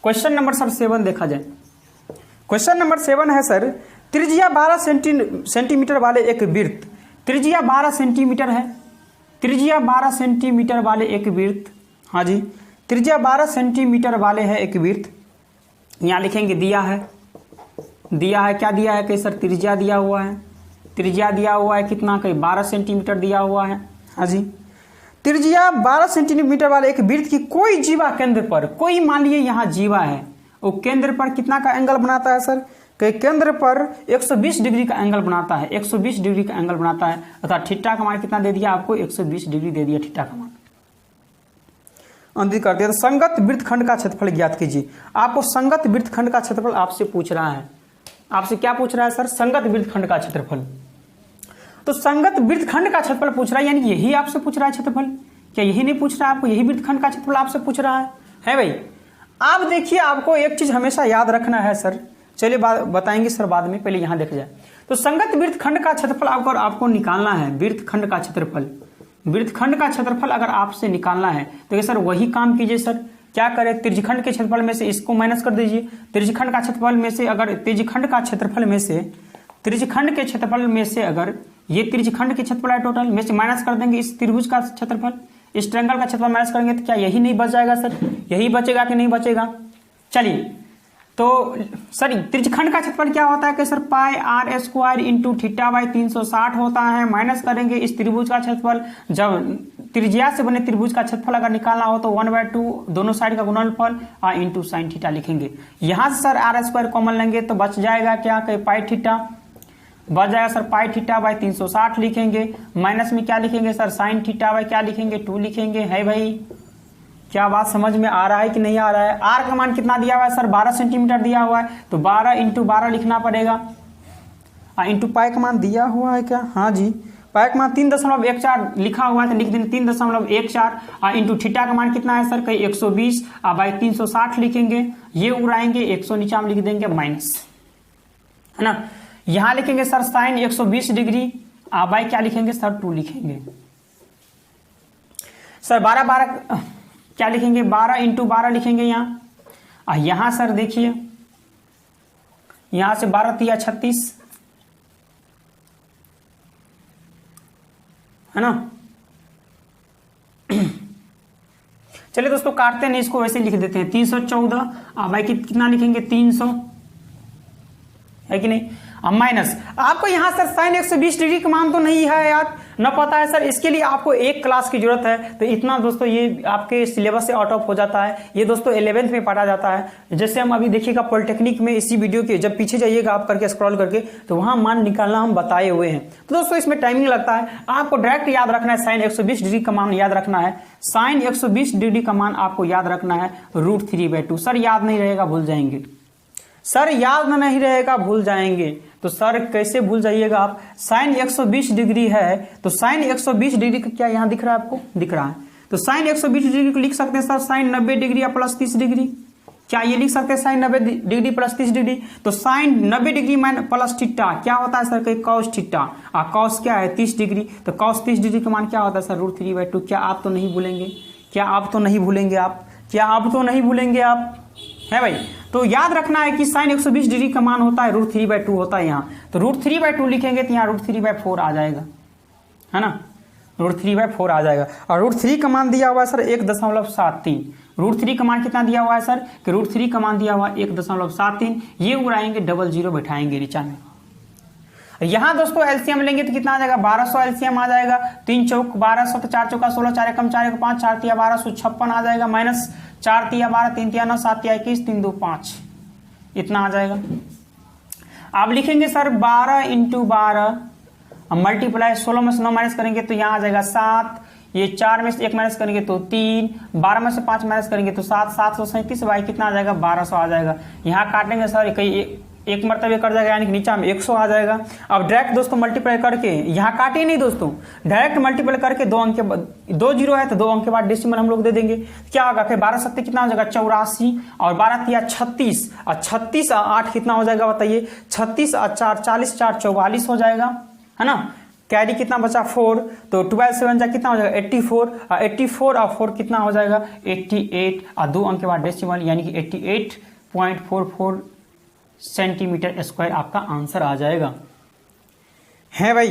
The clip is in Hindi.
क्वेश्चन नंबर सर 7 देखा जाए। क्वेश्चन नंबर 7 है सर, त्रिज्या 12 सेंटीमीटर वाले एक वृत्त, त्रिज्या 12 सेंटीमीटर है, त्रिज्या 12 सेंटीमीटर वाले एक वृत्त, हाँ जी त्रिज्या 12 सेंटीमीटर वाले है एक वृत्त, यहाँ लिखेंगे दिया है क्या दिया है कि सर त्रिज्या दिया हुआ है, त्रिज्या दिया हुआ है कितना कहीं 12 सेंटीमीटर दिया हुआ है, हाँ जी त्रिज्या 12 सेंटीमीटर वाले एक वृत्त की कोई जीवा केंद्र पर, कोई मान लीजिए यहाँ जीवा है, वो केंद्र पर कितना का एंगल बनाता है सर, कि केंद्र पर 120 डिग्री का एंगल बनाता है, 120 डिग्री का एंगल बनाता है, अर्थात थीटा का मान कितना दे दिया आपको 120 डिग्री दे दिया थीटा का मान। अंतिम करते हैं तो संगत वृत्तखंड का क्षेत्रफल ज्ञात कीजिए। आपको संगत वृत्तखंड का क्षेत्रफल आपसे पूछ रहा है, आपसे क्या पूछ रहा है सर, संगत वृत्तखंड का क्षेत्रफल। तो संगत वृत्तखंड का क्षेत्रफल पूछ रहा है, यानी यही आपसे पूछ रहा है क्षेत्रफल, क्या यही नहीं पूछ रहा है आपको, यही वृत्तखंड का क्षेत्रफल आपसे पूछ रहा है भाई। आप देखिए आपको एक चीज हमेशा याद रखना है सर, चलिए बताएंगे सर बाद में, पहले यहां देखा जाए। तो संगत वृत्तखंड का क्षेत्रफल आपको निकालना है, वृत्तखंड का क्षेत्रफल, वृत्तखंड का क्षेत्रफल अगर आपसे निकालना है तो सर वही काम कीजिए सर, क्या करें त्रिज्यखंड के क्षेत्रफल में से इसको माइनस कर दीजिए, त्रिज्यखंड का क्षेत्रफल में से अगर त्रिज्यखंड के क्षेत्रफल में से अगर ये त्रिज्यखंड के क्षेत्रफल है टोटल में से माइनस कर देंगे इस त्रिभुज का क्षेत्रफल, इस ट्रायंगल का क्षेत्रफल माइनस करेंगे तो क्या यही नहीं बच जाएगा सर, यही बचेगा कि नहीं बचेगा। चलिए तो सर त्रिज्यखंड का क्षेत्रफल क्या होता है कि sir pi r square into theta by 360 होता है, माइनस करेंगे इस त्रिभुज का क्षेत्रफल, जब त्रिज्या से बने त्रिभुज का क्षेत्रफल अगर निकालना हो तो 1/2 दोनों साइड का गुणनफल और इंटू साइन थीटा लिखेंगे। यहां से सर आर स्क्वायर कॉमन लेंगे तो बच जाएगा क्या कि पाई थीटा, बच जाएगा सर पाई थीटा बाई 360 लिखेंगे, माइनस में क्या लिखेंगे सर साइन थीटा बाई क्या लिखेंगे 2 लिखेंगे। है भाई क्या बात समझ में आ रहा है कि नहीं आ रहा है। आर का मान कितना दिया हुआ है सर 12 सेंटीमीटर दिया हुआ है, तो 12 इंटू 12 लिखना पड़ेगा, इंटू पाई का मान दिया हुआ है क्या, हाँ जी पाई का मान 3.14 लिखा हुआ है तो लिख देंगे 3.14 और इंटू थीटा का मान कितना है सर कहीं 120 और बाई 360 लिखेंगे, ये उड़ाएंगे 100 नीचे हम लिख देंगे माइनस, है ना। यहां लिखेंगे सर साइन 120 डिग्री और बाई क्या लिखेंगे सर 2 लिखेंगे सर 12 क्या लिखेंगे 12 इंटू 12 लिखेंगे यहां, यहां सर देखिए यहां से 12 तिया 36 है ना। चलिए दोस्तों काटते नहीं इसको, वैसे लिख देते हैं 314 भाई कितना लिखेंगे 300, है कि नहीं। अब माइनस आपको यहां सर साइन 120 डिग्री का मान तो नहीं है यार, न पता है सर, इसके लिए आपको एक क्लास की जरूरत है, तो इतना दोस्तों ये आपके सिलेबस से आउट ऑफ हो जाता है, ये दोस्तों 11th में पढ़ा जाता है। जैसे हम अभी देखिएगा पॉलिटेक्निक में इसी वीडियो के जब पीछे जाइएगा आप करके स्क्रॉल करके तो वहां मान निकालना हम बताए हुए हैं। तो दोस्तों इसमें टाइमिंग लगता है, आपको डायरेक्ट याद रखना है साइन 120 डिग्री का मान याद रखना है, साइन 120 डिग्री का मान आपको याद रखना है √3/2। सर याद नहीं रहेगा भूल जाएंगे, सर याद नहीं रहेगा भूल जाएंगे, तो सर कैसे भूल जाइएगा आप। साइन 120 डिग्री है तो साइन 120 डिग्री का क्या यहां दिख रहा है आपको, दिख रहा है, तो साइन 120 डिग्री को लिख सकते हैं सर साइन 90 डिग्री या प्लस 30 डिग्री, क्या ये लिख सकते हैं साइन 90 डिग्री प्लस 30 डिग्री। तो sine 90 degree minus plus theta क्या होता है सर, कॉस थीटा, और कॉस क्या है 30 डिग्री, तो कॉस 30 डिग्री का मान क्या होता है सर √3/2। क्या आप तो नहीं भूलेंगे, क्या आप तो नहीं भूलेंगे आप, क्या आप तो नहीं भूलेंगे आप, है भाई। तो याद रखना है कि साइन 120 डिग्री का मान होता है √3/2 होता है यहाँ, तो √3/2 लिखेंगे तो यहाँ √3/4 आ जाएगा, है ना, √3/4 आ जाएगा। और √3 का मान दिया हुआ है सर 1.73, √3 का मान कितना दिया हुआ है सर कि √3 का मान दिया हुआ है 1.73, ये उड़ाएंगे 00 बैठाएंगे नीचा में। यहां दोस्तों एलसीएम लेंगे तो कितना आ जाएगा 1200 एलसीएम आ जाएगा, 3 चौक 1200 तो 4 चौका 16, 4 एकम 4 5, 4 तिया 1256 आ जाएगा, माइनस 4 तिया 12, 3 तिया 9, 7 तिया 21, 3 2 5 इतना आ जाएगा। आप लिखेंगे सर 12 इंटू 12 मल्टीप्लाई 16 में से 9 माइनस करेंगे तो यहाँ आ जाएगा 7, ये 4 में से 1 माइनस करेंगे तो 3, 12 में से 5 माइनस करेंगे तो 7, 737 भाई कितना आ जाएगा 1200 आ जाएगा। यहाँ काटेंगे सर कहीं एक मरतबे कर जाएगा यानी कि नीचा में 100 आ जाएगा। अब डायरेक्ट दोस्तों मल्टीप्लाई करके यहाँ काटे नहीं दोस्तों, डायरेक्ट मल्टीप्लाई करके 2 अंक के 2 जीरो है तो 2 अंक के बाद डेसिमल हम लोग दे देंगे, क्या होगा फिर 12 सत्ते कितना हो जाएगा 84 और 12 तिया 36 और 36 और 8 कितना हो जाएगा बताइए 36 और 4 40, 4 44 हो जाएगा, है ना। कैरी कितना बचा 4, तो 12 से 1 जा कितना हो जाएगा 84, 84 और 4 कितना हो जाएगा 88, और 2 अंक के बाद डेसिमल यानी कि 88.44 सेंटीमीटर स्क्वायर आपका आंसर आ जाएगा। है भाई।